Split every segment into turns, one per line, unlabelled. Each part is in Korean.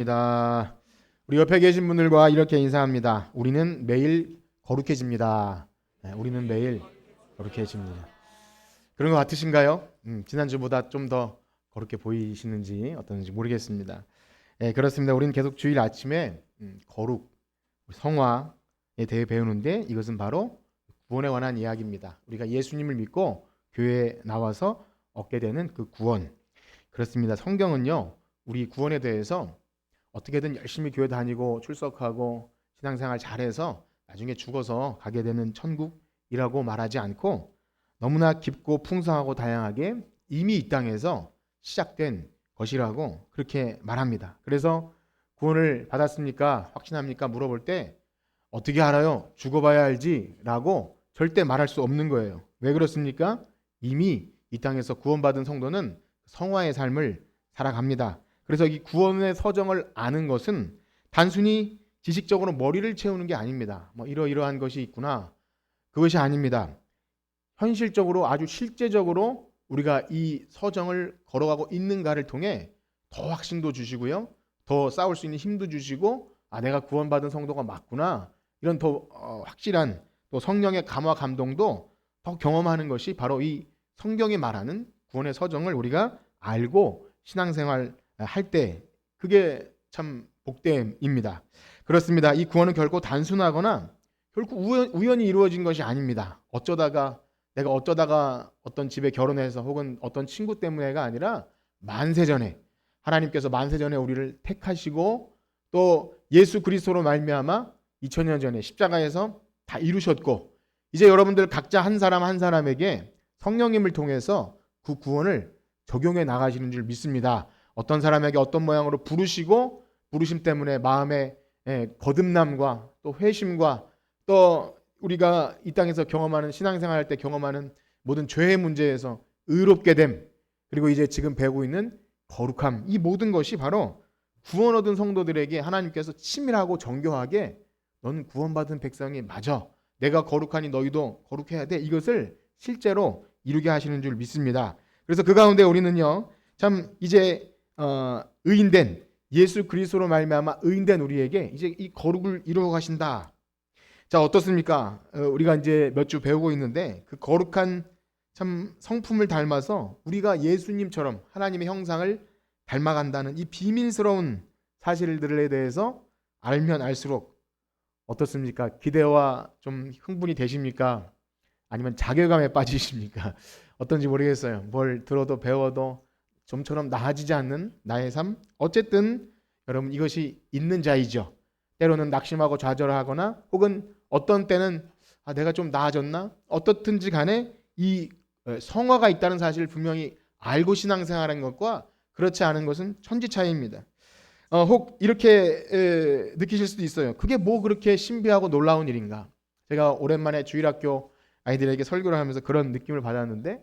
입니다. 우리 옆에 계신 분들과 이렇게 인사합니다. 우리는 매일 거룩해집니다. 네, 우리는 매일 거룩해집니다. 그런 것 같으신가요? 지난주보다 좀 더 거룩해 보이시는지 어떤지 모르겠습니다. 네, 그렇습니다. 우리는 계속 주일 아침에 거룩, 성화에 대해 배우는데 이것은 바로 구원에 관한 이야기입니다. 우리가 예수님을 믿고 교회에 나와서 얻게 되는 그 구원. 그렇습니다. 성경은요, 우리 구원에 대해서 어떻게든 열심히 교회 다니고 출석하고 신앙생활 잘해서 나중에 죽어서 가게 되는 천국이라고 말하지 않고 너무나 깊고 풍성하고 다양하게 이미 이 땅에서 시작된 것이라고 그렇게 말합니다. 그래서 구원을 받았습니까? 확신합니까? 물어볼 때 어떻게 알아요? 죽어봐야 알지? 라고 절대 말할 수 없는 거예요. 왜 그렇습니까? 이미 이 땅에서 구원받은 성도는 성화의 삶을 살아갑니다. 그래서 이 구원의 서정을 아는 것은 단순히 지식적으로 머리를 채우는 게 아닙니다. 뭐 이러이러한 것이 있구나. 그것이 아닙니다. 현실적으로 아주 실제적으로 우리가 이 서정을 걸어가고 있는가를 통해 더 확신도 주시고요. 더 싸울 수 있는 힘도 주시고 내가 구원받은 성도가 맞구나. 이런 더 확실한 또 성령의 감화 감동도 더 경험하는 것이 바로 이 성경이 말하는 구원의 서정을 우리가 알고 신앙생활 할 때 그게 참 복됨입니다. 그렇습니다. 이 구원은 결코 단순하거나 결코 우연히 이루어진 것이 아닙니다. 내가 어쩌다가 어떤 집에 결혼해서 혹은 어떤 친구 때문에가 아니라 만세전에 하나님께서 만세전에 우리를 택하시고 또 예수 그리스도로 말미암아 2000년 전에 십자가에서 다 이루셨고 이제 여러분들 각자 한 사람 한 사람에게 성령님을 통해서 그 구원을 적용해 나가시는 줄 믿습니다. 어떤 사람에게 어떤 모양으로 부르시고 부르심 때문에 마음의 거듭남과 또 회심과 또 우리가 이 땅에서 경험하는 신앙생활 할 때 경험하는 모든 죄의 문제에서 의롭게 됨 그리고 이제 지금 배우고 있는 거룩함 이 모든 것이 바로 구원 얻은 성도들에게 하나님께서 치밀하고 정교하게 너는 구원받은 백성이 맞아 내가 거룩하니 너희도 거룩해야 돼 이것을 실제로 이루게 하시는 줄 믿습니다. 그래서 그 가운데 우리는요 참 이제 의인된 예수 그리스도로 말미암아 의인된 우리에게 이제 이 거룩을 이루어 가신다. 자 어떻습니까? 우리가 이제 몇 주 배우고 있는데 그 거룩한 참 성품을 닮아서 우리가 예수님처럼 하나님의 형상을 닮아간다는 이 비밀스러운 사실들에 대해서 알면 알수록 어떻습니까? 기대와 좀 흥분이 되십니까? 아니면 자괴감에 빠지십니까? 어떤지 모르겠어요. 뭘 들어도 배워도 좀처럼 나아지지 않는 나의 삶. 어쨌든 여러분 이것이 있는 자이죠. 때로는 낙심하고 좌절하거나 혹은 어떤 때는 내가 좀 나아졌나? 어떻든지 간에 이 성화가 있다는 사실을 분명히 알고 신앙생활하는 것과 그렇지 않은 것은 천지 차이입니다. 혹 이렇게 느끼실 수도 있어요. 그게 뭐 그렇게 신비하고 놀라운 일인가? 제가 오랜만에 주일학교 아이들에게 설교를 하면서 그런 느낌을 받았는데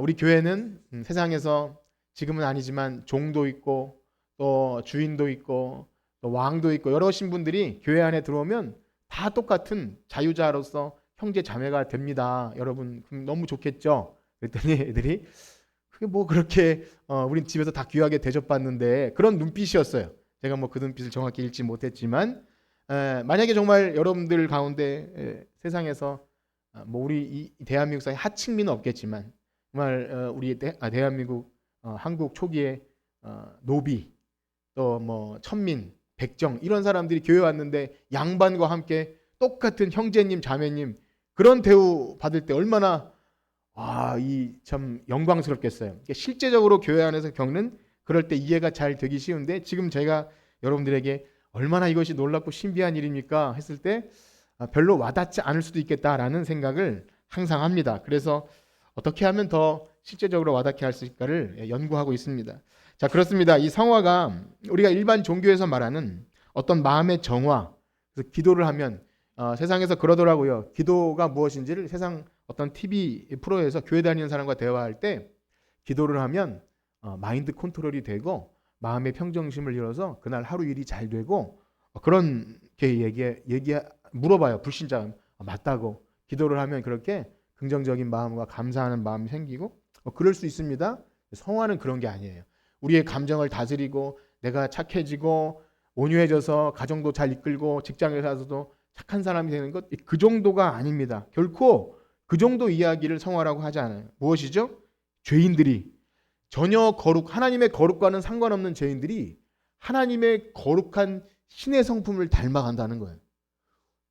우리 교회는 세상에서 지금은 아니지만 종도 있고 또 주인도 있고 또 왕도 있고 여러 신분들이 교회 안에 들어오면 다 똑같은 자유자로서 형제 자매가 됩니다. 여러분 너무 좋겠죠? 그랬더니 애들이 그게 뭐 그렇게 우린 집에서 다 귀하게 대접받는데 그런 눈빛이었어요. 제가 뭐 그 눈빛을 정확히 읽지 못했지만 만약에 정말 여러분들 가운데 세상에서 뭐 우리 이 대한민국 사회 하층민은 없겠지만 정말 우리 대한민국 한국 초기에 노비 또 뭐 천민 백정 이런 사람들이 교회 왔는데 양반과 함께 똑같은 형제님 자매님 그런 대우 받을 때 얼마나 이 참 영광스럽겠어요. 실제적으로 교회 안에서 겪는 그럴 때 이해가 잘 되기 쉬운데 지금 제가 여러분들에게 얼마나 이것이 놀랍고 신비한 일입니까 했을 때 별로 와닿지 않을 수도 있겠다라는 생각을 항상 합니다. 그래서 어떻게 하면 더 실제적으로 와닿게 할 수 있을까를 연구하고 있습니다. 자, 그렇습니다. 이 성화가 우리가 일반 종교에서 말하는 어떤 마음의 정화, 그래서 기도를 하면 세상에서 그러더라고요. 기도가 무엇인지를 세상 어떤 TV 프로에서 교회 다니는 사람과 대화할 때 기도를 하면 마인드 컨트롤이 되고 마음의 평정심을 이뤄서 그날 하루 일이 잘 되고 그렇게 물어봐요. 불신자 맞다고 기도를 하면 그렇게 긍정적인 마음과 감사하는 마음이 생기고 그럴 수 있습니다. 성화는 그런 게 아니에요. 우리의 감정을 다스리고 내가 착해지고 온유해져서 가정도 잘 이끌고 직장에서도 착한 사람이 되는 것, 그 정도가 아닙니다. 결코 그 정도 이야기를 성화라고 하지 않아요. 무엇이죠? 죄인들이 전혀 하나님의 거룩과는 상관없는 죄인들이 하나님의 거룩한 신의 성품을 닮아간다는 거예요.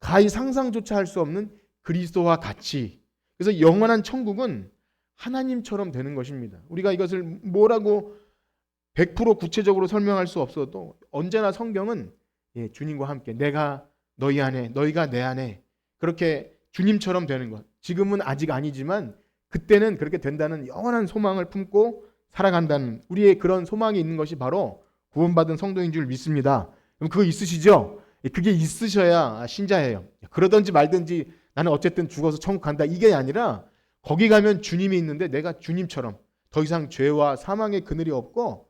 가히 상상조차 할 수 없는 그리스도와 같이. 그래서 영원한 천국은 하나님처럼 되는 것입니다. 우리가 이것을 뭐라고 100% 구체적으로 설명할 수 없어도 언제나 성경은 주님과 함께 내가 너희 안에 너희가 내 안에 그렇게 주님처럼 되는 것. 지금은 아직 아니지만 그때는 그렇게 된다는 영원한 소망을 품고 살아간다는 우리의 그런 소망이 있는 것이 바로 구원받은 성도인 줄 믿습니다. 그럼 그거 있으시죠? 그게 있으셔야 신자예요. 그러든지 말든지 나는 어쨌든 죽어서 천국 간다 이게 아니라 거기 가면 주님이 있는데 내가 주님처럼 더 이상 죄와 사망의 그늘이 없고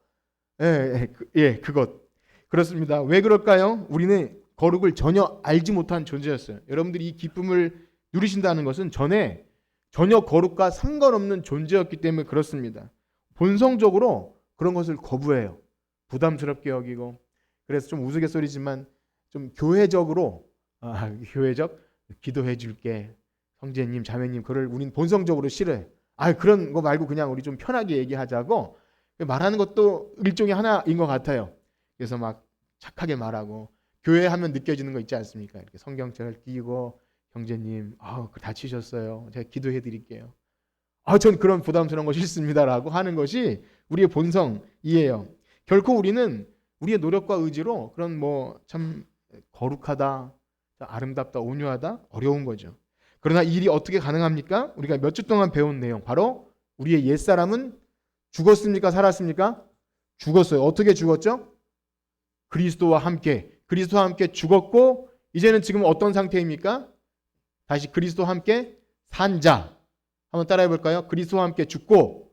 그것 그렇습니다. 왜 그럴까요? 우리는 거룩을 전혀 알지 못한 존재였어요. 여러분들이 이 기쁨을 누리신다는 것은 전에 전혀 거룩과 상관없는 존재였기 때문에 그렇습니다. 본성적으로 그런 것을 거부해요. 부담스럽게 여기고 그래서 좀 우스갯소리지만 좀 교회적으로 교회적 기도해 줄게 형제님 자매님 그걸 우린 본성적으로 싫어해. 그런 거 말고 그냥 우리 좀 편하게 얘기하자고 말하는 것도 일종의 하나인 것 같아요. 그래서 막 착하게 말하고 교회 하면 느껴지는 거 있지 않습니까? 이렇게 성경책을 끼고 형제님 다치셨어요. 제가 기도해 드릴게요. 전 그런 부담스러운 거 싫습니다라고 하는 것이 우리의 본성이에요. 결코 우리는 우리의 노력과 의지로 그런 뭐 참 거룩하다, 아름답다, 온유하다 어려운 거죠. 그러나 이 일이 어떻게 가능합니까? 우리가 몇 주 동안 배운 내용 바로 우리의 옛사람은 죽었습니까? 살았습니까? 죽었어요. 어떻게 죽었죠? 그리스도와 함께 죽었고 이제는 지금 어떤 상태입니까? 다시 그리스도와 함께 산 자. 한번 따라해 볼까요? 그리스도와 함께 죽고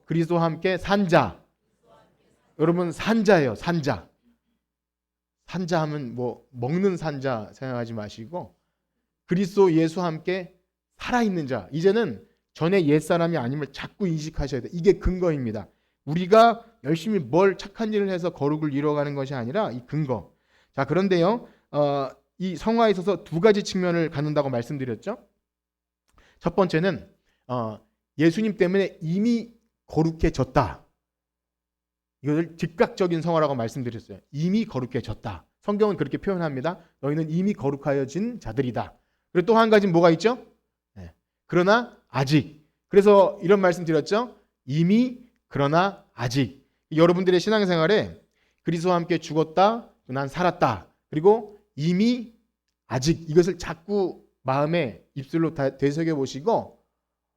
그리스도와 함께 산 자. 여러분 산자예요. 산자. 산자 하면 뭐 먹는 산자 생각하지 마시고 그리스도 예수와 함께 살아있는 자. 이제는 전에 옛사람이 아님을 자꾸 인식하셔야 돼요. 이게 근거입니다. 우리가 열심히 뭘 착한 일을 해서 거룩을 이루어가는 것이 아니라 이 근거. 자, 그런데요. 이 성화에 있어서 두 가지 측면을 갖는다고 말씀드렸죠. 첫 번째는 예수님 때문에 이미 거룩해졌다. 이것을 즉각적인 성화라고 말씀드렸어요. 이미 거룩해졌다. 성경은 그렇게 표현합니다. 너희는 이미 거룩하여진 자들이다. 그리고 또 한 가지는 뭐가 있죠? 그러나 아직. 그래서 이런 말씀 드렸죠. 이미 그러나 아직. 여러분들의 신앙생활에 그리스도와 함께 죽었다. 난 살았다. 그리고 이미 아직 이것을 자꾸 마음에 입술로 되새겨 보시고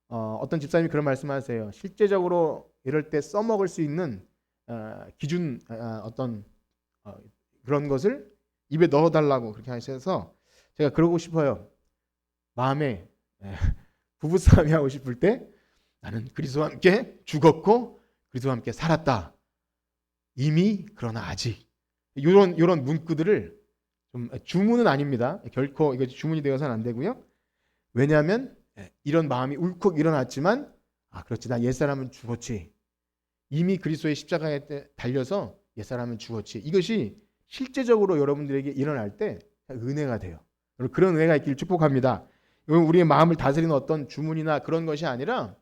어떤 집사님이 그런 말씀하세요. 실제적으로 이럴 때 써먹을 수 있는 기준 어떤 그런 것을 입에 넣어달라고 그렇게 하셔서 제가 그러고 싶어요. 마음에 부부싸움이 하고 싶을 때 나는 그리스도와 함께 죽었고 그리스도와 함께 살았다. 이미 그러나 아직 이런 문구들을 좀 주문은 아닙니다. 결코 이거 주문이 되어서는 안 되고요. 왜냐하면 이런 마음이 울컥 일어났지만 그렇지 나 옛사람은 죽었지. 이미 그리스도의 십자가에 달려서 옛사람은 죽었지. 이것이 실제적으로 여러분들에게 일어날 때 은혜가 돼요. 그런 은혜가 있길 축복합니다. 우리의 마음을 다스리는 어떤 주문이나 그런 것이 아니라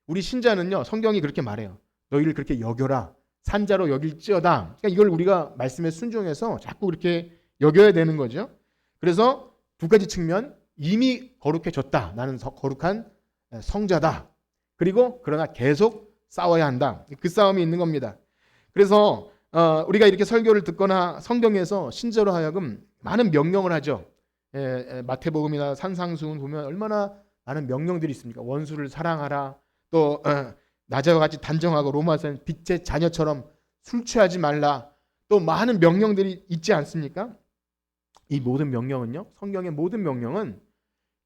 우리 신자는요. 성경이 그렇게 말해요. 너희를 그렇게 여겨라. 산자로 여길지어다. 그러니까 이걸 우리가 말씀에 순종해서 자꾸 그렇게 여겨야 되는 거죠. 그래서 두 가지 측면. 이미 거룩해졌다. 나는 거룩한 성자다. 그리고 그러나 계속 싸워야 한다. 그 싸움이 있는 겁니다. 그래서 우리가 이렇게 설교를 듣거나 성경에서 신자로 하여금 많은 명령을 하죠. 마태복음이나 산상수훈 보면 얼마나 많은 명령들이 있습니까? 원수를 사랑하라. 또 낮과 같이 단정하고 로마서는 빛의 자녀처럼 술 취하지 말라. 또 많은 명령들이 있지 않습니까? 이 모든 명령은요. 성경의 모든 명령은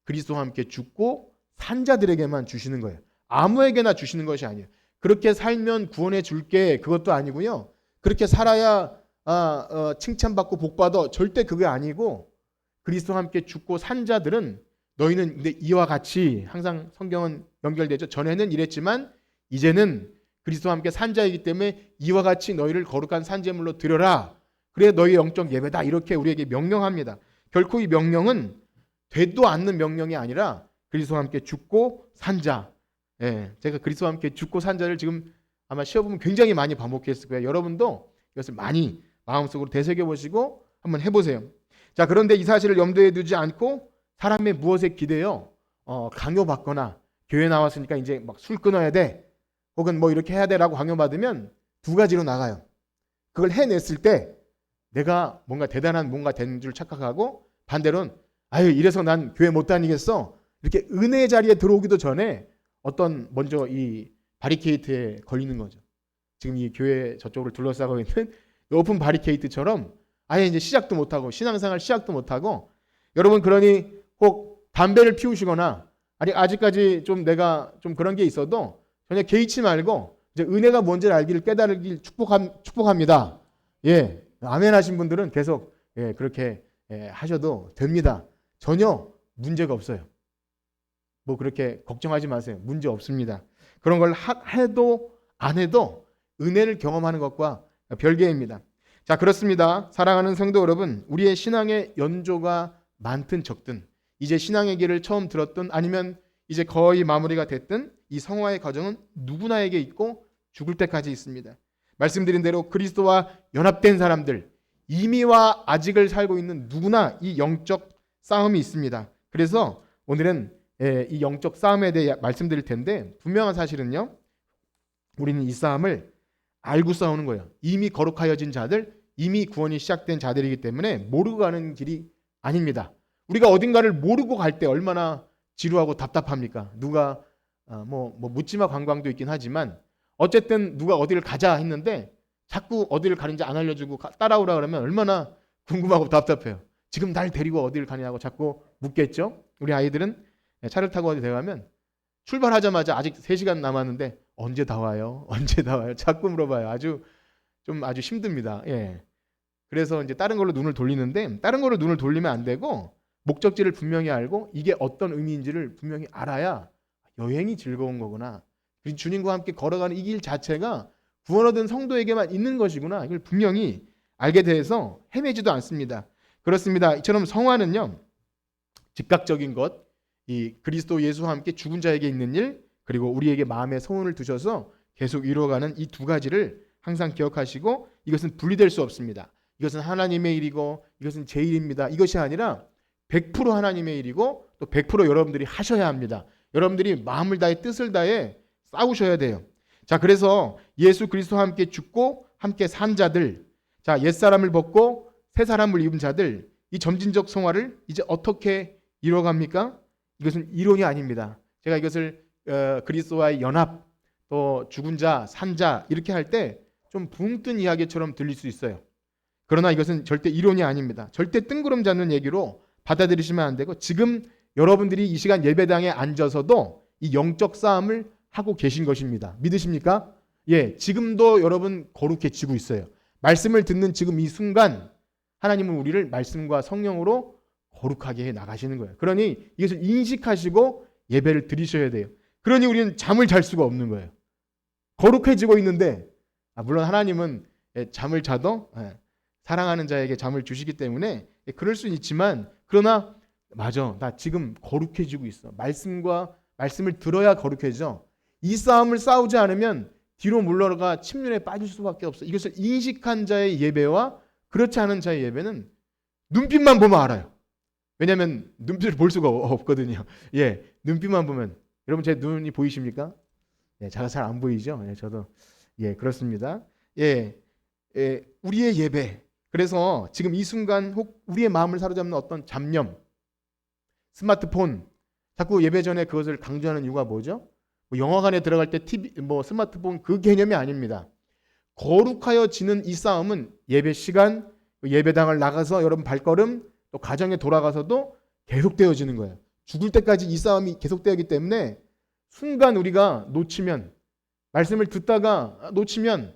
그리스도와 함께 죽고 산 자들에게만 주시는 거예요. 아무에게나 주시는 것이 아니에요. 그렇게 살면 구원해 줄게 그것도 아니고요. 그렇게 살아야 칭찬받고 복받아 절대 그게 아니고 그리스도와 함께 죽고 산 자들은 너희는 근데 이와 같이 항상 성경은 연결되죠. 전에는 이랬지만 이제는 그리스도와 함께 산자이기 때문에 이와 같이 너희를 거룩한 산제물로 드려라. 그래 너희 영적 예배다. 이렇게 우리에게 명령합니다. 결코 이 명령은 되도 않는 명령이 아니라 그리스도와 함께 죽고 산자. 예, 제가 그리스도와 함께 죽고 산자를 지금 아마 시험보면 굉장히 많이 반복했을 거예요. 여러분도 이것을 많이 마음속으로 되새겨보시고 한번 해보세요. 자, 그런데 이 사실을 염두에 두지 않고 사람의 무엇에 기대요? 강요받거나 교회 나왔으니까 이제 막 술 끊어야 돼. 혹은 뭐 이렇게 해야 돼라고 강요받으면 두 가지로 나가요. 그걸 해냈을 때 내가 뭔가 대단한 뭔가 된 줄 착각하고 반대로는 아유 이래서 난 교회 못 다니겠어. 이렇게 은혜의 자리에 들어오기도 전에 어떤 먼저 이 바리케이트에 걸리는 거죠. 지금 이 교회 저쪽을 둘러싸고 있는 오픈 바리케이트처럼 아예 이제 시작도 못하고 신앙생활 시작도 못하고 여러분 그러니 혹 담배를 피우시거나 아니 아직까지 좀 내가 좀 그런 게 있어도 전혀 개의치 말고 이제 은혜가 뭔지를 알기를 깨달으길 축복합니다. 예, 아멘 하신 분들은 계속 예, 그렇게 하셔도 됩니다. 전혀 문제가 없어요. 뭐 그렇게 걱정하지 마세요. 문제 없습니다. 그런 걸 해도 안 해도 은혜를 경험하는 것과 별개입니다. 자, 그렇습니다. 사랑하는 성도 여러분, 우리의 신앙의 연조가 많든 적든 이제 신앙의 길을 처음 들었든 아니면 이제 거의 마무리가 됐든 이 성화의 과정은 누구나에게 있고 죽을 때까지 있습니다. 말씀드린 대로 그리스도와 연합된 사람들, 이미와 아직을 살고 있는 누구나 이 영적 싸움이 있습니다. 그래서 오늘은 이 영적 싸움에 대해 말씀드릴 텐데 분명한 사실은요. 우리는 이 싸움을 알고 싸우는 거예요. 이미 거룩하여진 자들, 이미 구원이 시작된 자들이기 때문에 모르고 가는 길이 아닙니다. 우리가 어딘가를 모르고 갈 때 얼마나 지루하고 답답합니까? 누가 뭐 묻지마 관광도 있긴 하지만 어쨌든 누가 어디를 가자 했는데 자꾸 어디를 가는지 안 알려주고 따라오라 그러면 얼마나 궁금하고 답답해요. 지금 날 데리고 어디를 가냐고 자꾸 묻겠죠. 우리 아이들은 차를 타고 어디 들어가면 출발하자마자 아직 3시간 남았는데 언제 다 와요? 언제 다 와요? 자꾸 물어봐요. 아주 힘듭니다. 예. 그래서 이제 다른 걸로 눈을 돌리는데 다른 걸로 눈을 돌리면 안 되고 목적지를 분명히 알고 이게 어떤 의미인지를 분명히 알아야 여행이 즐거운 거구나. 주님과 함께 걸어가는 이 길 자체가 구원 얻은 성도에게만 있는 것이구나. 이걸 분명히 알게 돼서 헤매지도 않습니다. 그렇습니다. 이처럼 성화는요. 즉각적인 것, 이 그리스도 예수와 함께 죽은 자에게 있는 일, 그리고 우리에게 마음에 소원을 두셔서 계속 이루어가는 이 두 가지를 항상 기억하시고 이것은 분리될 수 없습니다. 이것은 하나님의 일이고 이것은 제 일입니다. 이것이 아니라 100% 하나님의 일이고 또 100% 여러분들이 하셔야 합니다. 여러분들이 마음을 다해 뜻을 다해 싸우셔야 돼요. 자, 그래서 예수 그리스도와 함께 죽고 함께 산 자들, 자, 옛사람을 벗고 새 사람을 입은 자들, 이 점진적 성화를 이제 어떻게 이루어갑니까? 이것은 이론이 아닙니다. 제가 이것을 그리스도와의 연합, 또 죽은 자, 산 자 이렇게 할 때 좀 붕 뜬 이야기처럼 들릴 수 있어요. 그러나 이것은 절대 이론이 아닙니다. 절대 뜬구름 잡는 얘기로 받아들이시면 안 되고 지금 여러분들이 이 시간 예배당에 앉아서도 이 영적 싸움을 하고 계신 것입니다. 믿으십니까? 예, 지금도 여러분 거룩해지고 있어요. 말씀을 듣는 지금 이 순간 하나님은 우리를 말씀과 성령으로 거룩하게 해 나가시는 거예요. 그러니 이것을 인식하시고 예배를 드리셔야 돼요. 그러니 우리는 잠을 잘 수가 없는 거예요. 거룩해지고 있는데 물론 하나님은 잠을 자도 사랑하는 자에게 잠을 주시기 때문에 그럴 수는 있지만 그러나 맞아, 나 지금 거룩해지고 있어. 말씀을 들어야 거룩해져. 이 싸움을 싸우지 않으면 뒤로 물러가 침륜에 빠질 수밖에 없어. 이것을 인식한 자의 예배와 그렇지 않은 자의 예배는 눈빛만 보면 알아요. 왜냐하면 눈빛을 볼 수가 없거든요. 예, 눈빛만 보면. 여러분 제 눈이 보이십니까? 예, 제가 잘 안 보이죠? 예, 저도 그렇습니다. 우리의 예배. 그래서 지금 이 순간 혹 우리의 마음을 사로잡는 어떤 잡념, 스마트폰, 자꾸 예배 전에 그것을 강조하는 이유가 뭐죠? 영화관에 들어갈 때 TV, 스마트폰 그 개념이 아닙니다. 거룩하여지는 이 싸움은 예배 시간, 예배당을 나가서 여러분 발걸음, 또 가정에 돌아가서도 계속되어지는 거예요. 죽을 때까지 이 싸움이 계속되기 때문에 순간 우리가 놓치면 말씀을 듣다가 놓치면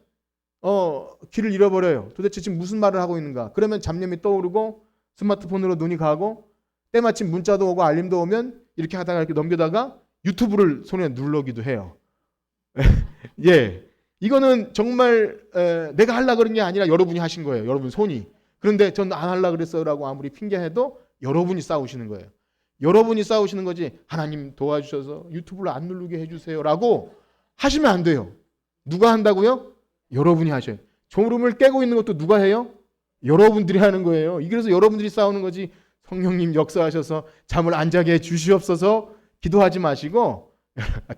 길을 잃어버려요. 도대체 지금 무슨 말을 하고 있는가? 그러면 잡념이 떠오르고 스마트폰으로 눈이 가고 때마침 문자도 오고 알림도 오면 이렇게 하다가 이렇게 넘기다가 유튜브를 손에 누르기도 해요. 예, 이거는 정말 내가 하려고 그런 게 아니라 여러분이 하신 거예요. 여러분 손이. 그런데 전 안 하려고 그랬어라고 아무리 핑계해도 여러분이 싸우시는 거예요. 여러분이 싸우시는 거지 하나님 도와주셔서 유튜브를 안 누르게 해주세요라고 하시면 안 돼요. 누가 한다고요? 여러분이 하셔요. 졸음을 깨고 있는 것도 누가 해요? 여러분들이 하는 거예요. 그래서 여러분들이 싸우는 거지 성령님 역사하셔서 잠을 안 자게 해주시옵소서 기도하지 마시고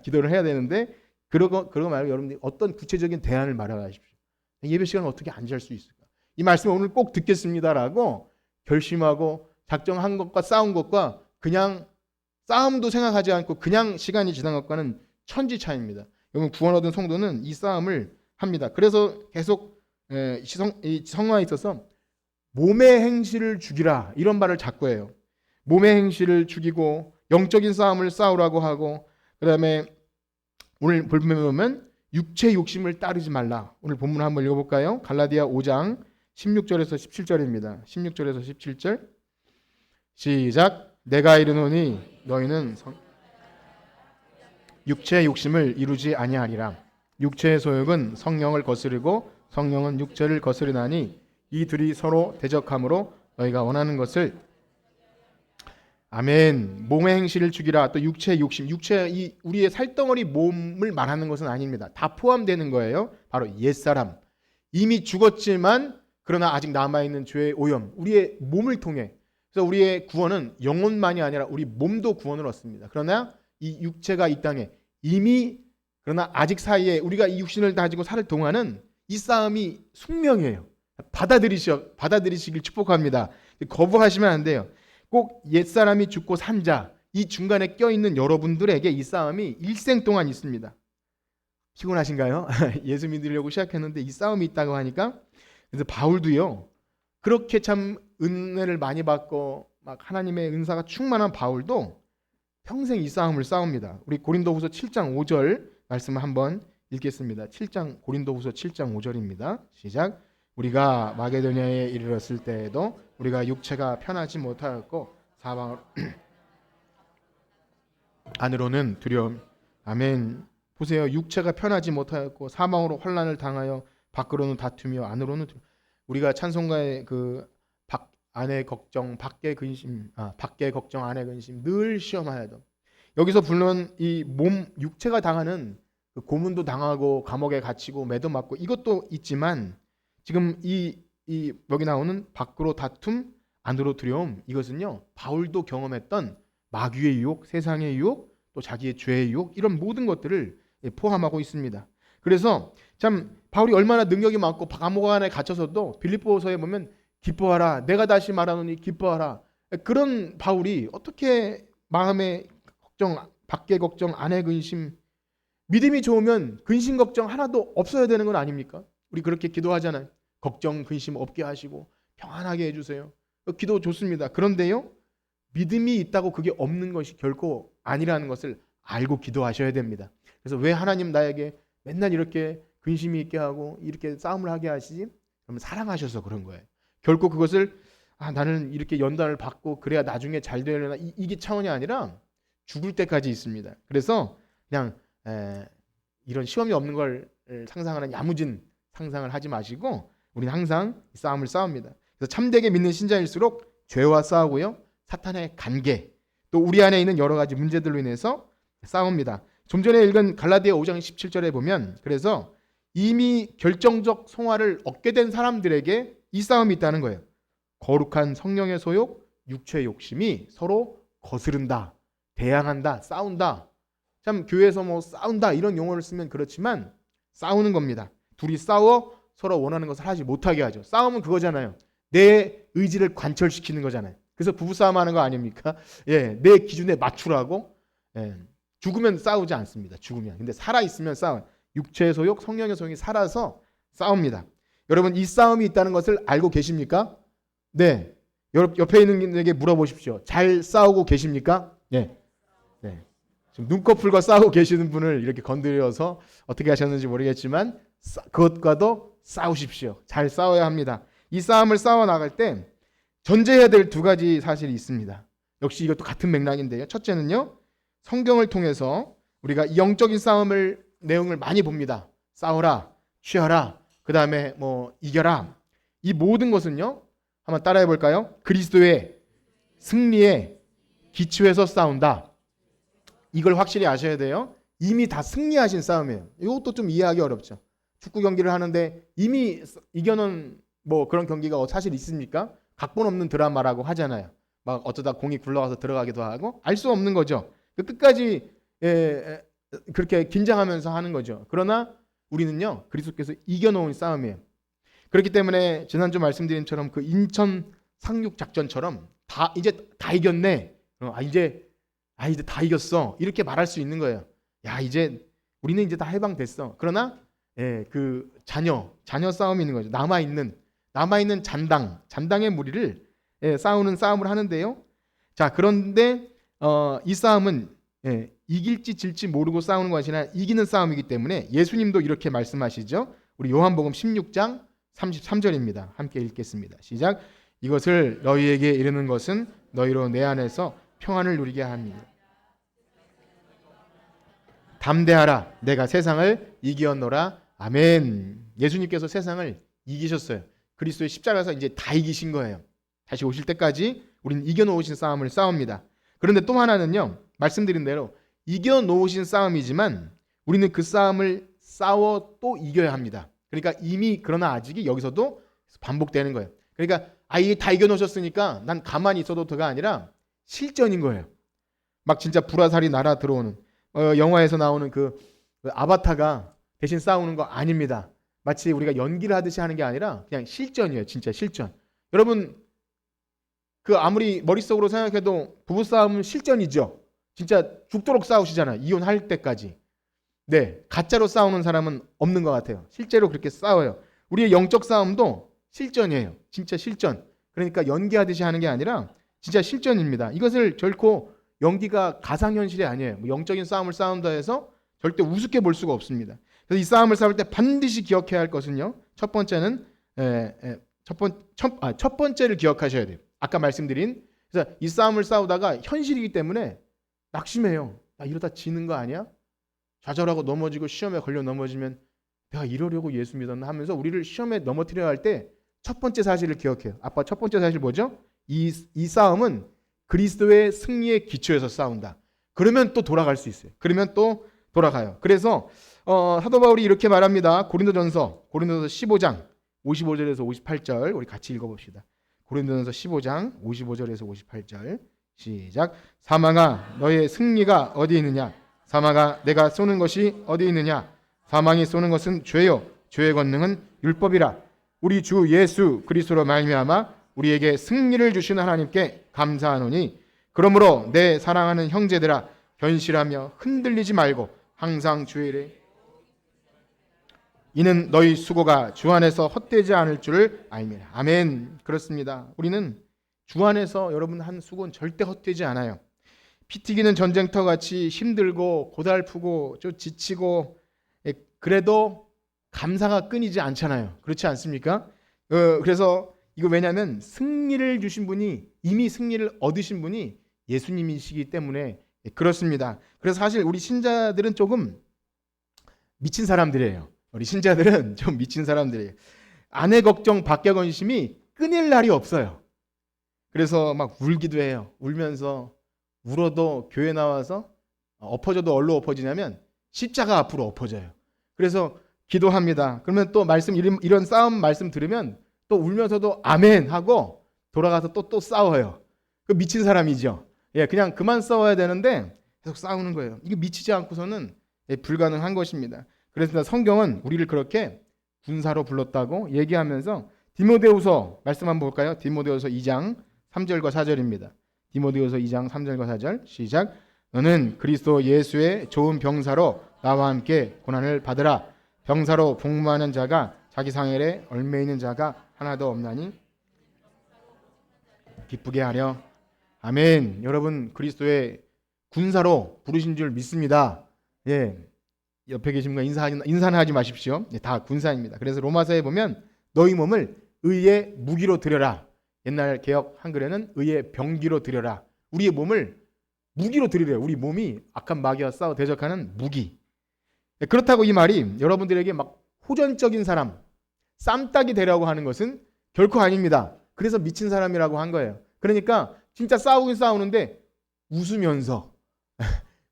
기도를 해야 되는데 그러고 말고 여러분들이 어떤 구체적인 대안을 마련하십시오. 예배 시간을 어떻게 안 잘 수 있을까? 이 말씀을 오늘 꼭 듣겠습니다라고 결심하고 작정한 것과 싸운 것과 그냥 싸움도 생각하지 않고 그냥 시간이 지난 것과는 천지 차이입니다. 여러분 구원 얻은 성도는 이 싸움을 합니다. 그래서 계속 이 성화에 있어서 몸의 행실을 죽이라 이런 말을 자꾸 해요. 몸의 행실을 죽이고 영적인 싸움을 싸우라고 하고 그다음에 오늘 본문에 보면 육체 욕심을 따르지 말라. 오늘 본문 한번 읽어볼까요? 갈라디아 5장 16절에서 17절입니다. 16절에서 17절 시작. 내가 이르노니 너희는 육체의 욕심을 이루지 아니하리라. 육체의 소욕은 성령을 거스르고 성령은 육체를 거스르나니 이 둘이 서로 대적함으로 너희가 원하는 것을 아멘. 몸의 행실을 죽이라. 또 육체의 욕심. 이 우리의 살덩어리 몸을 말하는 것은 아닙니다. 다 포함되는 거예요. 바로 옛사람. 이미 죽었지만 그러나 아직 남아있는 죄의 오염. 우리의 몸을 통해. 그래서 우리의 구원은 영혼만이 아니라 우리 몸도 구원을 얻습니다. 그러나 이 육체가 이 땅에 이미 그러나 아직 사이에 우리가 이 육신을 가지고 살 동안은 이 싸움이 숙명이에요. 받아들이시길 축복합니다. 거부하시면 안 돼요. 꼭 옛사람이 죽고 산 자, 이 중간에 껴있는 여러분들에게 이 싸움이 일생 동안 있습니다. 피곤하신가요? 예수 믿으려고 시작했는데 이 싸움이 있다고 하니까 그래서 바울도요. 그렇게 참 은혜를 많이 받고 막 하나님의 은사가 충만한 바울도 평생 이 싸움을 싸웁니다. 우리 고린도후서 7장 5절 말씀을 한번 읽겠습니다. 고린도후서 7장 5절입니다. 시작. 우리가 마게도냐에 이르렀을 때에도 우리가 육체가 편하지 못하였고 사방으로 안으로는 두려움. 아멘. 보세요. 육체가 편하지 못하였고 사방으로 환난을 당하여 밖으로는 다투며 안으로는 우리가 찬송가의 그 안의 걱정, 밖의 근심, 밖의 걱정, 안의 근심 늘 시험하여도 여기서 물론 이 몸 육체가 당하는 그 고문도 당하고 감옥에 갇히고 매도 맞고 이것도 있지만 지금 이 여기 나오는 밖으로 다툼, 안으로 두려움 이것은요 바울도 경험했던 마귀의 유혹, 세상의 유혹, 또 자기의 죄의 유혹 이런 모든 것들을 포함하고 있습니다. 그래서 참 바울이 얼마나 능력이 많고 감옥 안에 갇혀서도 빌립보서에 보면 기뻐하라, 내가 다시 말하노니 기뻐하라. 그런 바울이 어떻게 마음의 걱정, 밖의 걱정, 안의 근심, 믿음이 좋으면 근심 걱정 하나도 없어야 되는 건 아닙니까? 우리 그렇게 기도하잖아요. 걱정, 근심 없게 하시고 평안하게 해주세요. 기도 좋습니다. 그런데요, 믿음이 있다고 그게 없는 것이 결코 아니라는 것을 알고 기도하셔야 됩니다. 그래서 왜 하나님 나에게 맨날 이렇게 근심이 있게 하고 이렇게 싸움을 하게 하시지? 그러면 사랑하셔서 그런 거예요. 결코 그것을 나는 이렇게 연단을 받고 그래야 나중에 잘 되려나 이게 차원이 아니라 죽을 때까지 있습니다. 그래서 그냥 이런 시험이 없는 걸 상상하는 야무진 상상을 하지 마시고 우리는 항상 싸움을 싸웁니다. 그래서 참되게 믿는 신자일수록 죄와 싸우고요. 사탄의 관계 또 우리 안에 있는 여러 가지 문제들로 인해서 싸웁니다. 좀 전에 읽은 갈라디아 5장 17절에 보면 그래서 이미 결정적 성화를 얻게 된 사람들에게 이 싸움이 있다는 거예요. 거룩한 성령의 소욕, 육체의 욕심이 서로 거스른다, 대항한다, 싸운다. 참 교회에서 뭐 싸운다 이런 용어를 쓰면 그렇지만 싸우는 겁니다. 둘이 싸워 서로 원하는 것을 하지 못하게 하죠. 싸움은 그거잖아요. 내 의지를 관철시키는 거잖아요. 그래서 부부싸움 하는 거 아닙니까? 예, 내 기준에 맞추라고. 예, 죽으면 싸우지 않습니다. 죽으면. 근데 살아있으면 싸워요. 육체의 소욕, 성령의 소욕이 살아서 싸웁니다. 여러분 이 싸움이 있다는 것을 알고 계십니까? 네. 옆에 있는 분에게 물어보십시오. 잘 싸우고 계십니까? 네. 네. 지금 눈꺼풀과 싸우고 계시는 분을 이렇게 건드려서 어떻게 하셨는지 모르겠지만 그것과도 싸우십시오. 잘 싸워야 합니다. 이 싸움을 싸워 나갈 때 전제해야 될 두 가지 사실이 있습니다. 역시 이것도 같은 맥락인데요. 첫째는요. 성경을 통해서 우리가 영적인 싸움을 내용을 많이 봅니다. 싸워라. 취하라. 그 다음에 뭐 이겨라. 이 모든 것은요. 한번 따라해 볼까요? 그리스도의 승리에 기초해서 싸운다. 이걸 확실히 아셔야 돼요. 이미 다 승리하신 싸움이에요. 이것도 좀 이해하기 어렵죠. 축구 경기를 하는데 이미 이겨놓은 뭐 그런 경기가 사실 있습니까? 각본 없는 드라마라고 하잖아요. 막 어쩌다 공이 굴러가서 들어가기도 하고 알 수 없는 거죠. 끝까지 그렇게 긴장하면서 하는 거죠. 그러나 우리는요 그리스도께서 이겨놓은 싸움이에요. 그렇기 때문에 지난주 말씀드린 처럼 그 인천 상륙 작전처럼 이제 다 이겼네. 이제 다 이겼어. 이렇게 말할 수 있는 거예요. 야 이제 우리는 이제 다 해방됐어. 그러나 그 자녀 싸움이 있는 거죠. 남아있는 잔당의 무리를 싸우는 싸움을 하는데요. 자 그런데 이 싸움은 이길지 질지 모르고 싸우는 것이 아니라 이기는 싸움이기 때문에 예수님도 이렇게 말씀하시죠. 우리 요한복음 16장 33절입니다. 함께 읽겠습니다. 시작. 이것을 너희에게 이르는 것은 너희로 내 안에서 평안을 누리게 합니다. 담대하라. 내가 세상을 이기었노라. 아멘. 예수님께서 세상을 이기셨어요. 그리스도의 십자가에서 이제 다 이기신 거예요. 다시 오실 때까지 우리는 이겨놓으신 싸움을 싸웁니다. 그런데 또 하나는요. 말씀드린 대로 이겨놓으신 싸움이지만 우리는 그 싸움을 싸워 또 이겨야 합니다. 그러니까 그러나 아직이 여기서도 반복되는 거예요. 그러니까 이게 다 이겨놓으셨으니까 난 가만히 있어도 더가 아니라 실전인 거예요. 막 진짜 불화살이 날아 들어오는 영화에서 나오는 그 아바타가 대신 싸우는 거 아닙니다. 마치 우리가 연기를 하듯이 하는 게 아니라 그냥 실전이에요. 진짜 실전. 여러분 그 아무리 머릿속으로 생각해도 부부싸움은 실전이죠. 진짜 죽도록 싸우시잖아요. 이혼할 때까지. 네, 가짜로 싸우는 사람은 없는 것 같아요. 실제로 그렇게 싸워요. 우리의 영적 싸움도 실전이에요. 진짜 실전. 그러니까 연기하듯이 하는 게 아니라 진짜 실전입니다. 이것을 결코 연기가 가상현실이 아니에요. 영적인 싸움을 싸운다 해서 절대 우습게 볼 수가 없습니다. 그래서 이 싸움을 싸울 때 반드시 기억해야 할 것은요. 첫 번째는 첫 번째를 기억하셔야 돼요. 아까 말씀드린 그래서 이 싸움을 싸우다가 현실이기 때문에 낙심해요. 나 이러다 지는 거 아니야? 좌절하고 넘어지고 시험에 걸려 넘어지면 내가 이러려고 예수 믿었나 하면서 우리를 시험에 넘어뜨려 할 때 첫 번째 사실을 기억해요. 아빠 첫 번째 사실 뭐죠? 이 싸움은 그리스도의 승리에 기초해서 싸운다. 그러면 또 돌아갈 수 있어요. 그러면 또 돌아가요. 그래서 사도 바울이 이렇게 말합니다. 고린도전서 15장 55절에서 58절 우리 같이 읽어봅시다. 고린도전서 15장 55절에서 58절 시작. 사망아 너의 승리가 어디 있느냐? 사망아 내가 쏘는 것이 어디 있느냐? 사망이 쏘는 것은 죄요 죄의 권능은 율법이라. 우리 주 예수 그리스도로 말미암아 우리에게 승리를 주신 하나님께 감사하노니 그러므로 내 사랑하는 형제들아 견실하며 흔들리지 말고 항상 주의 일에 이는 너희 수고가 주 안에서 헛되지 않을 줄을 알미라. 아멘. 그렇습니다. 우리는 주 안에서 여러분 한 수고는 절대 헛되지 않아요. 피 튀기는 전쟁터 같이 힘들고 고달프고 좀 지치고 그래도 감사가 끊이지 않잖아요. 그렇지 않습니까? 그래서 이거 왜냐하면 승리를 주신 분이 이미 승리를 얻으신 분이 예수님이시기 때문에 그렇습니다. 그래서 사실 우리 신자들은 조금 미친 사람들이에요. 우리 신자들은 좀 미친 사람들이에요. 아내 걱정, 밖에 관심이 끊일 날이 없어요. 그래서 막 울기도 해요. 울면서 울어도 교회 나와서 엎어져도 얼로 엎어지냐면 십자가 앞으로 엎어져요. 그래서 기도합니다. 그러면 또 말씀 이런 싸움 말씀 들으면 또 울면서도 아멘 하고 돌아가서 또 싸워요. 그 미친 사람이죠. 그냥 그만 싸워야 되는데 계속 싸우는 거예요. 이게 미치지 않고서는 불가능한 것입니다. 그래서 성경은 우리를 그렇게 군사로 불렀다고 얘기하면서 디모데후서 말씀 한번 볼까요? 디모데후서 2장 3절과 4절입니다. 디모데후서 2장 3절과 4절 시작. 너는 그리스도 예수의 좋은 병사로 나와 함께 고난을 받으라. 병사로 복무하는 자가 자기 상헬에 얽매 있는 자가 하나도 없나니 기쁘게 하려. 아멘. 여러분 그리스도의 군사로 부르신 줄 믿습니다. 옆에 계신 분 인사는 하지 마십시오. 다 군사입니다. 그래서 로마서에 보면 너희 몸을 의의 무기로 드려라. 옛날 개역 한글에는 의의 병기로 드려라. 우리의 몸을 무기로 드리래요. 우리 몸이 악한 마귀와 싸워 대적하는 무기. 그렇다고 이 말이 여러분들에게 막 호전적인 사람, 쌈딱이 되려고 하는 것은 결코 아닙니다. 그래서 미친 사람이라고 한 거예요. 그러니까 진짜 싸우긴 싸우는데 웃으면서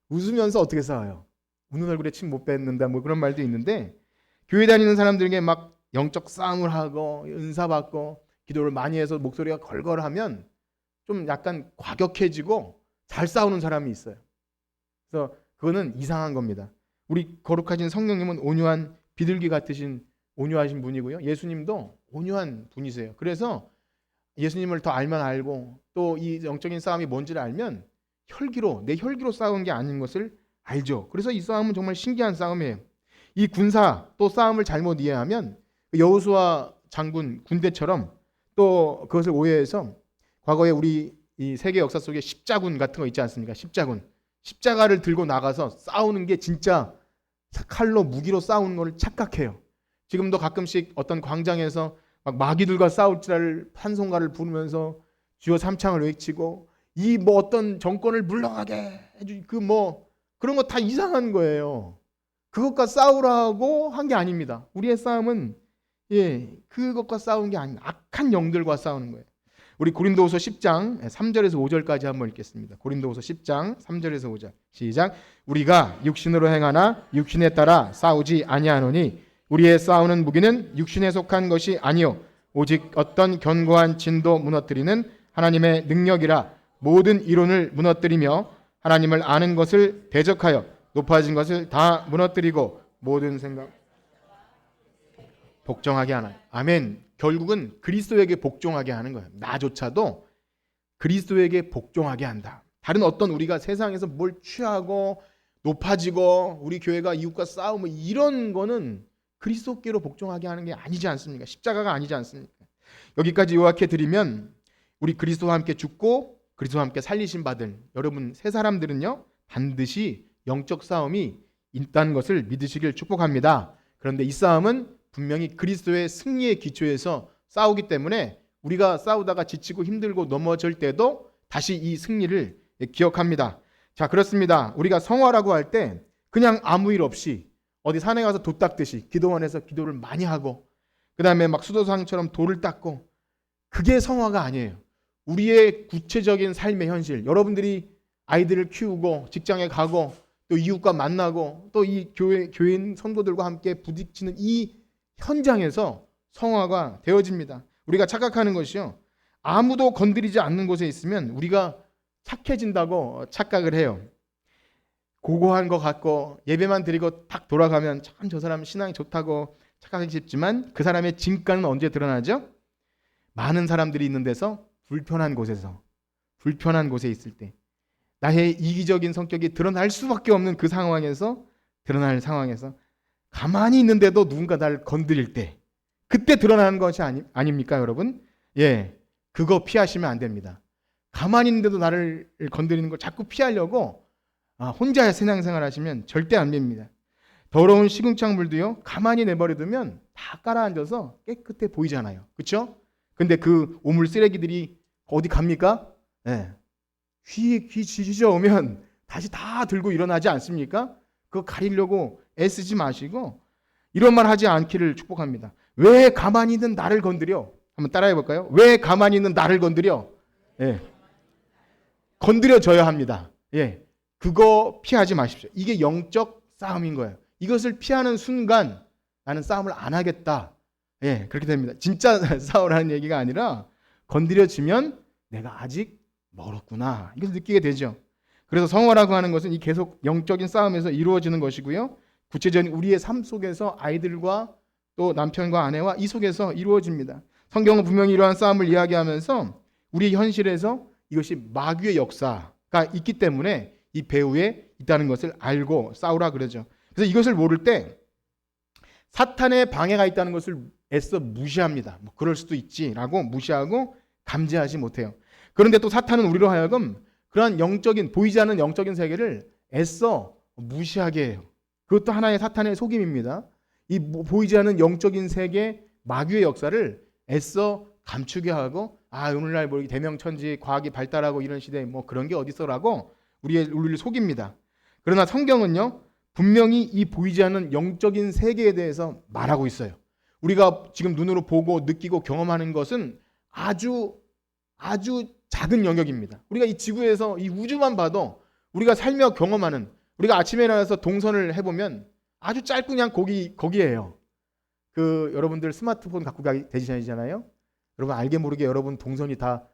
웃으면서 어떻게 싸워요? 웃는 얼굴에 침 못 뱉는다 뭐 그런 말도 있는데, 교회 다니는 사람들에게 막 영적 싸움을 하고 은사 받고 기도를 많이 해서 목소리가 걸걸하면 좀 약간 과격해지고 잘 싸우는 사람이 있어요. 그래서 그거는 이상한 겁니다. 우리 거룩하신 성령님은 온유한 비둘기 같으신 온유하신 분이고요. 예수님도 온유한 분이세요. 그래서 예수님을 더 알면 알고 또 이 영적인 싸움이 뭔지를 알면 내 혈기로 싸운 게 아닌 것을 알죠. 그래서 이 싸움은 정말 신기한 싸움이에요. 이 군사 또 싸움을 잘못 이해하면 여호수아 장군 군대처럼 또 그것을 오해해서 과거에 우리 이 세계 역사 속에 십자군 같은 거 있지 않습니까? 십자가를 들고 나가서 싸우는 게 진짜 칼로 무기로 싸우는 걸 착각해요. 지금도 가끔씩 어떤 광장에서 막 마귀들과 싸울 줄 판송가를 부르면서 주여 삼창을 외치고 이 뭐 어떤 정권을 물러가게 해주 그런 거 다 이상한 거예요. 그것과 싸우라고 한 게 아닙니다. 우리의 싸움은 그것과 싸우는 게 아닙니다. 악한 영들과 싸우는 거예요. 우리 고린도후서 10장 3절에서 5절까지 한번 읽겠습니다. 고린도후서 10장 3절에서 5절 시작. 우리가 육신으로 행하나 육신에 따라 싸우지 아니하노니 우리의 싸우는 무기는 육신에 속한 것이 아니요 오직 어떤 견고한 진도 무너뜨리는 하나님의 능력이라. 모든 이론을 무너뜨리며 하나님을 아는 것을 대적하여 높아진 것을 다 무너뜨리고 모든 생각 복종하게 하나요. 아멘. 결국은 그리스도에게 복종하게 하는 거예요. 나조차도 그리스도에게 복종하게 한다. 다른 어떤 우리가 세상에서 뭘 취하고 높아지고 우리 교회가 이웃과 싸우고 이런 거는 그리스도께로 복종하게 하는 게 아니지 않습니까? 십자가가 아니지 않습니까? 여기까지 요약해 드리면 우리 그리스도와 함께 죽고 그리스도와 함께 살리신 받은 여러분 새 사람들은요 반드시 영적 싸움이 있다는 것을 믿으시길 축복합니다. 그런데 이 싸움은 분명히 그리스도의 승리의 기초에서 싸우기 때문에 우리가 싸우다가 지치고 힘들고 넘어질 때도 다시 이 승리를 기억합니다. 자, 그렇습니다. 우리가 성화라고 할 때 그냥 아무 일 없이 어디 산에 가서 도 닦듯이 기도원에서 기도를 많이 하고 그 다음에 막 수도상처럼 돌을 닦고 그게 성화가 아니에요. 우리의 구체적인 삶의 현실, 여러분들이 아이들을 키우고 직장에 가고 또 이웃과 만나고 또 이 교인 성도들과 함께 부딪히는 이 현장에서 성화가 되어집니다. 우리가 착각하는 것이요, 아무도 건드리지 않는 곳에 있으면 우리가 착해진다고 착각을 해요. 고고한 것 같고 예배만 드리고 딱 돌아가면 참 저 사람 신앙이 좋다고 착각하기 쉽지만 그 사람의 진가는 언제 드러나죠? 많은 사람들이 있는 데서 불편한 곳에 있을 때 나의 이기적인 성격이 드러날 수밖에 없는 그 상황에서 가만히 있는데도 누군가 나를 건드릴 때 그때 드러나는 것이 아닙니까 여러분? 그거 피하시면 안 됩니다. 가만히 있는데도 나를 건드리는 걸 자꾸 피하려고 혼자 신앙생활 하시면 절대 안 됩니다. 더러운 시궁창 물도요 가만히 내버려두면 다 깔아앉아서 깨끗해 보이잖아요. 그렇죠? 근데 그 오물 쓰레기들이 어디 갑니까? 귀 지져오면 다시 다 들고 일어나지 않습니까? 그거 가리려고 애쓰지 마시고 이런 말 하지 않기를 축복합니다. 왜 가만히 있는 나를 건드려? 한번 따라해 볼까요? 왜 가만히 있는 나를 건드려? 건드려져야 합니다. 그거 피하지 마십시오. 이게 영적 싸움인 거예요. 이것을 피하는 순간 나는 싸움을 안 하겠다. 그렇게 됩니다. 진짜 싸우라는 얘기가 아니라 건드려지면 내가 아직 멀었구나. 이것을 느끼게 되죠. 그래서 성화라고 하는 것은 이 계속 영적인 싸움에서 이루어지는 것이고요. 구체적인 우리의 삶 속에서 아이들과 또 남편과 아내와 이 속에서 이루어집니다. 성경은 분명히 이러한 싸움을 이야기하면서 우리 현실에서 이것이 마귀의 역사가 있기 때문에 이 배후에 있다는 것을 알고 싸우라 그러죠. 그래서 이것을 모를 때 사탄의 방해가 있다는 것을 애써 무시합니다. 그럴 수도 있지라고 무시하고 감지하지 못해요. 그런데 또 사탄은 우리로 하여금 그러한 보이지 않는 영적인 세계를 애써 무시하게 해요. 그것도 하나의 사탄의 속임입니다. 이 보이지 않는 영적인 세계 마귀의 역사를 애써 감추게 하고 오늘날 대명천지 과학이 발달하고 이런 시대에 그런 게 어딨어라고 우리를 속입니다. 그러나 성경은요 분명히 이 보이지 않는 영적인 세계에 대해서 말하고 있어요. 우리가 지금 눈으로 보고 느끼고 경험하는 것은 아주 작은 영역입니다. 우리가 이 지구에서 이 우주만 봐도 우리가 살며 경험하는, 우리가 아침에 일어나서 동선을 해보면 아주 짧고 그냥 거기에요. 여러분들 스마트폰 갖고 계시잖아요. 여러분 알게 모르게 여러분 동선이 다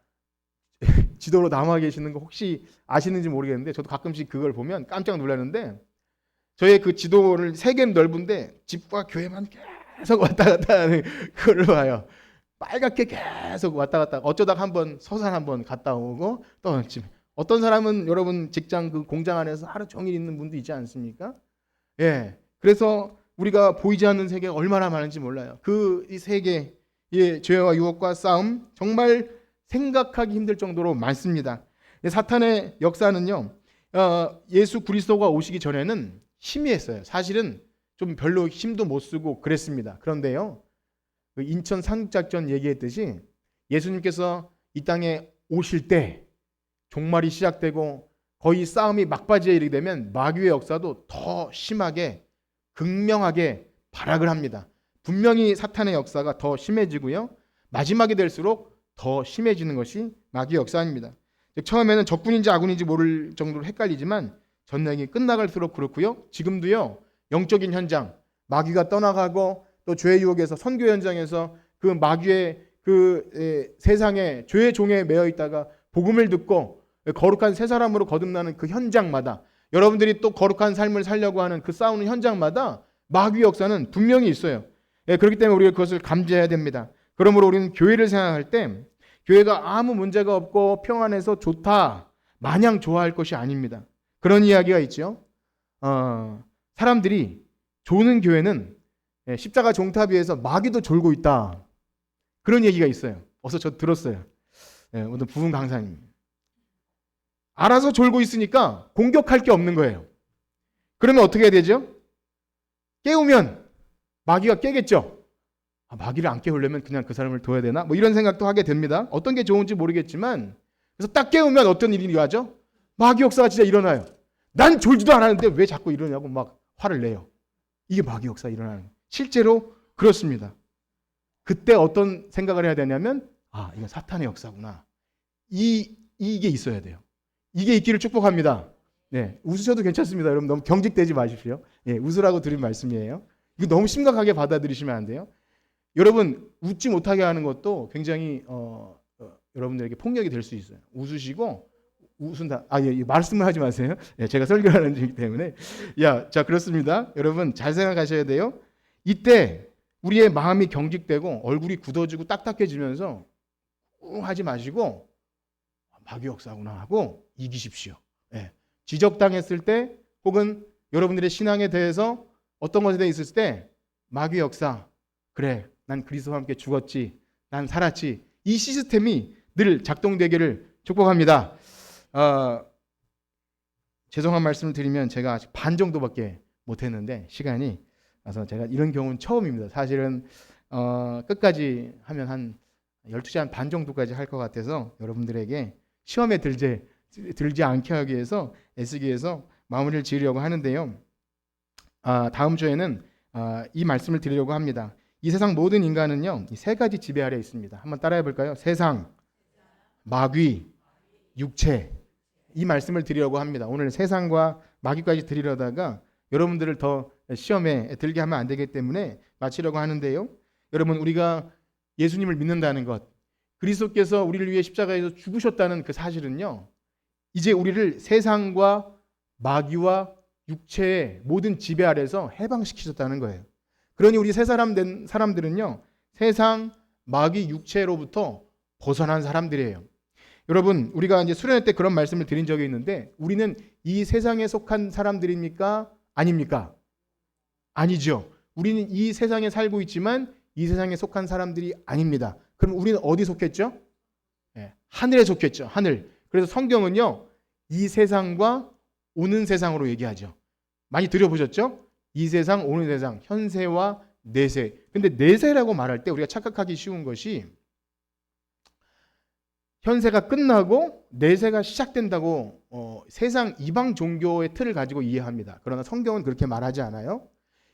지도로 남아 계시는 거 혹시 아시는지 모르겠는데 저도 가끔씩 그걸 보면 깜짝 놀라는데, 저의 그 지도를 세계는 넓은데 집과 교회만 계속 왔다 갔다 하는 그걸 봐요. 빨갛게 계속 왔다 갔다, 어쩌다가 한번 서산 한번 갔다 오고 또 아침. 어떤 사람은 여러분 직장 그 공장 안에서 하루 종일 있는 분도 있지 않습니까? 예. 그래서 우리가 보이지 않는 세계가 얼마나 많은지 몰라요. 이 세계의 죄와 유혹과 싸움 정말 생각하기 힘들 정도로 많습니다. 사탄의 역사는요, 예수 그리스도가 오시기 전에는 희미했어요. 사실은 좀 별로 힘도 못 쓰고 그랬습니다. 그런데요, 인천 상륙작전 얘기했듯이 예수님께서 이 땅에 오실 때 종말이 시작되고 거의 싸움이 막바지에 이르게 되면 마귀의 역사도 더 심하게 극명하게 발악을 합니다. 분명히 사탄의 역사가 더 심해지고요, 마지막이 될수록 더 심해지는 것이 마귀의 역사입니다. 처음에는 적군인지 아군인지 모를 정도로 헷갈리지만 전쟁이 끝나갈수록 그렇고요, 지금도요, 영적인 현장, 마귀가 떠나가고 또 죄의 유혹에서 선교 현장에서 그 마귀의 세상에 죄의 종에 매여 있다가 복음을 듣고 거룩한 새 사람으로 거듭나는 그 현장마다, 여러분들이 또 거룩한 삶을 살려고 하는 그 싸우는 현장마다 마귀 역사는 분명히 있어요. 그렇기 때문에 우리가 그것을 감지해야 됩니다. 그러므로 우리는 교회를 생각할 때 교회가 아무 문제가 없고 평안해서 좋다, 마냥 좋아할 것이 아닙니다. 그런 이야기가 있죠. 사람들이 조는 교회는 십자가 종탑 위에서 마귀도 졸고 있다, 그런 얘기가 있어요. 어서 저 들었어요. 오늘 부흥 강사님. 알아서 졸고 있으니까 공격할 게 없는 거예요. 그러면 어떻게 해야 되죠? 깨우면 마귀가 깨겠죠. 마귀를 안 깨우려면 그냥 그 사람을 둬야 되나? 뭐 이런 생각도 하게 됩니다. 어떤 게 좋은지 모르겠지만, 그래서 딱 깨우면 어떤 일이 일어나죠? 마귀 역사가 진짜 일어나요. 난 졸지도 않았는데 왜 자꾸 이러냐고 막 화를 내요. 이게 마귀 역사 일어나는 거예요. 실제로 그렇습니다. 그때 어떤 생각을 해야 되냐면, 이건 사탄의 역사구나. 이게 있어야 돼요. 이게 있기를 축복합니다. 네, 웃으셔도 괜찮습니다. 여러분 너무 경직되지 마십시오. 웃으라고 드린 말씀이에요. 이거 너무 심각하게 받아들이시면 안 돼요. 여러분 웃지 못하게 하는 것도 굉장히 여러분들에게 폭력이 될 수 있어요. 웃으시고 웃은다. 말씀을 하지 마세요. 제가 설교하는 중이기 때문에. 자, 그렇습니다. 여러분 잘 생각하셔야 돼요. 이때 우리의 마음이 경직되고 얼굴이 굳어지고 딱딱해지면서 하지 마시고 마귀 역사구나 하고 이기십시오. 지적당했을 때 혹은 여러분들의 신앙에 대해서 어떤 것에 대해 있을 때 마귀 역사, 그래 난 그리스도와 함께 죽었지, 난 살았지, 이 시스템이 늘 작동되기를 축복합니다. 죄송한 말씀을 드리면 제가 아직 반 정도밖에 못했는데 시간이, 그래서 제가 이런 경우는 처음입니다. 사실은 끝까지 하면 한 12시간 반 정도까지 할 것 같아서 여러분들에게 시험에 들지 않게 하기 위해서 애쓰기 위해서 마무리를 지으려고 하는데요. 다음 주에는 이 말씀을 드리려고 합니다. 이 세상 모든 인간은요, 이 세 가지 지배 아래에 있습니다. 한번 따라해 볼까요? 세상, 마귀, 육체. 이 말씀을 드리려고 합니다. 오늘 세상과 마귀까지 드리려다가 여러분들을 더 시험에 들게 하면 안 되기 때문에 마치려고 하는데요. 여러분, 우리가 예수님을 믿는다는 것, 그리스도께서 우리를 위해 십자가에서 죽으셨다는 그 사실은요, 이제 우리를 세상과 마귀와 육체의 모든 지배 아래에서 해방시키셨다는 거예요. 그러니 우리 새 사람 된 사람들은요, 세상, 마귀, 육체로부터 벗어난 사람들이에요. 여러분, 우리가 이제 수련회 때 그런 말씀을 드린 적이 있는데, 우리는 이 세상에 속한 사람들입니까? 아닙니까? 아니죠. 우리는 이 세상에 살고 있지만 이 세상에 속한 사람들이 아닙니다. 그럼 우리는 어디 속했죠? 하늘에 속했죠. 하늘. 그래서 성경은요, 이 세상과 오는 세상으로 얘기하죠. 많이 들어보셨죠? 이 세상, 오는 세상, 현세와 내세. 근데 내세라고 말할 때 우리가 착각하기 쉬운 것이, 현세가 끝나고 내세가 시작된다고 세상 이방 종교의 틀을 가지고 이해합니다. 그러나 성경은 그렇게 말하지 않아요.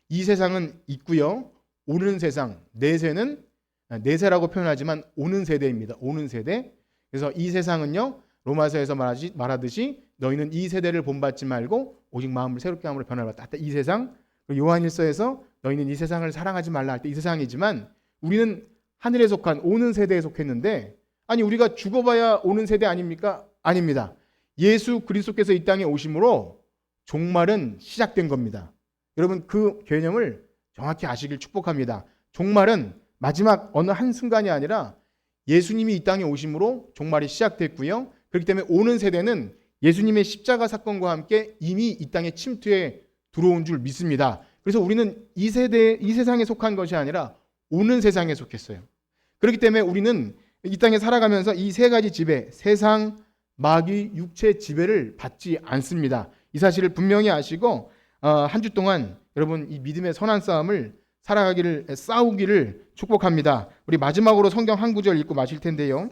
이 세상은 있고요. 오는 세상, 내세는 내세라고 표현하지만 오는 세대입니다. 오는 세대. 그래서 이 세상은요, 로마서에서 말하듯이 너희는 이 세대를 본받지 말고 오직 마음을 새롭게 함으로 변화를 받다. 이 세상. 요한일서에서 너희는 이 세상을 사랑하지 말라 할 때 이 세상이지만 우리는 하늘에 속한 오는 세대에 속했는데, 아니 우리가 죽어봐야 오는 세대 아닙니까? 아닙니다. 예수 그리스도께서 이 땅에 오심으로 종말은 시작된 겁니다. 여러분 그 개념을 정확히 아시길 축복합니다. 종말은 마지막 어느 한순간이 아니라 예수님이 이 땅에 오심으로 종말이 시작됐고요. 그렇기 때문에 오는 세대는 예수님의 십자가 사건과 함께 이미 이 땅에 침투해 들어온 줄 믿습니다. 그래서 우리는 이 세상에 속한 것이 아니라 오는 세상에 속했어요. 그렇기 때문에 우리는 이 땅에 살아가면서 이 세 가지 지배, 세상, 마귀, 육체 지배를 받지 않습니다. 이 사실을 분명히 아시고 한 주 동안 여러분 이 믿음의 선한 싸움을 싸우기를 축복합니다. 우리 마지막으로 성경 한 구절 읽고 마실 텐데요.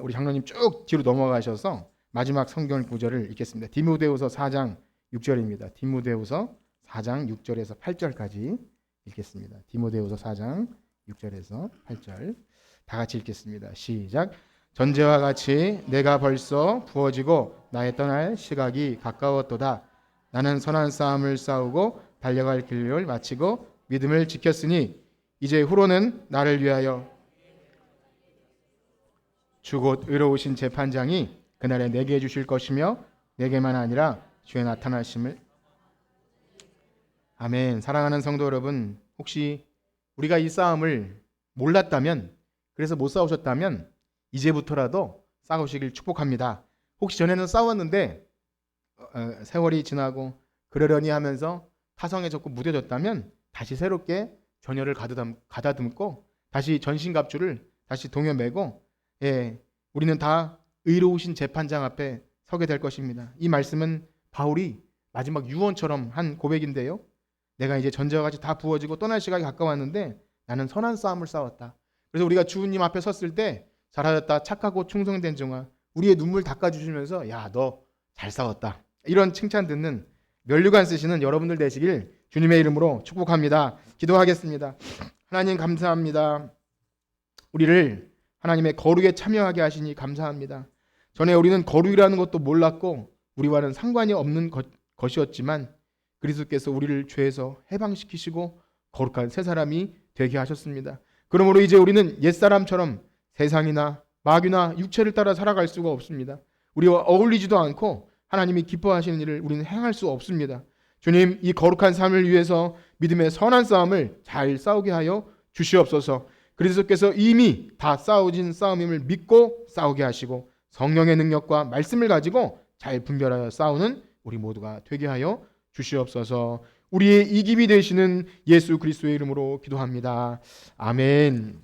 우리 장로님 쭉 뒤로 넘어가셔서 마지막 성경 구절을 읽겠습니다. 디모데후서 4장 6절입니다. 디모데후서 4장 6절에서 8절까지 읽겠습니다. 디모데후서 4장 6절에서 8절 다 같이 읽겠습니다. 시작. 전제와 같이 내가 벌써 부어지고 나의 떠날 시각이 가까웠도다. 나는 선한 싸움을 싸우고 달려갈 길을 마치고 믿음을 지켰으니 이제 후로는 나를 위하여 주 곧 의로우신 재판장이 그날에 내게 주실 것이며 내게만 아니라 주의 나타나심을. 아멘. 사랑하는 성도 여러분, 혹시 우리가 이 싸움을 몰랐다면, 그래서 못 싸우셨다면 이제부터라도 싸우시길 축복합니다. 혹시 전에는 싸웠는데 세월이 지나고 그러려니 하면서 타성에 자꾸 무뎌졌다면 다시 새롭게 전열을 가다듬고 다시 전신갑주를 다시 동여매고, 우리는 다 의로우신 재판장 앞에 서게 될 것입니다. 이 말씀은 바울이 마지막 유언처럼 한 고백인데요. 내가 이제 전제와 같이 다 부어지고 떠날 시각이 가까웠는데 나는 선한 싸움을 싸웠다. 그래서 우리가 주님 앞에 섰을 때 잘하였다, 착하고 충성된 종아, 우리의 눈물 닦아주시면서 야, 너 잘 싸웠다, 이런 칭찬 듣는 면류관 쓰시는 여러분들 되시길 주님의 이름으로 축복합니다. 기도하겠습니다. 하나님 감사합니다. 우리를 하나님의 거룩에 참여하게 하시니 감사합니다. 전에 우리는 거룩이라는 것도 몰랐고 우리와는 상관이 없는 것이었지만 그리스도께서 우리를 죄에서 해방시키시고 거룩한 새 사람이 되게 하셨습니다. 그러므로 이제 우리는 옛사람처럼 세상이나 마귀나 육체를 따라 살아갈 수가 없습니다. 우리와 어울리지도 않고 하나님이 기뻐하시는 일을 우리는 행할 수 없습니다. 주님, 이 거룩한 삶을 위해서 믿음의 선한 싸움을 잘 싸우게 하여 주시옵소서. 그리스도께서 이미 다 싸우진 싸움임을 믿고 싸우게 하시고 성령의 능력과 말씀을 가지고 잘 분별하여 싸우는 우리 모두가 되게 하여 주시옵소서. 우리의 이김이 되시는 예수 그리스도의 이름으로 기도합니다. 아멘.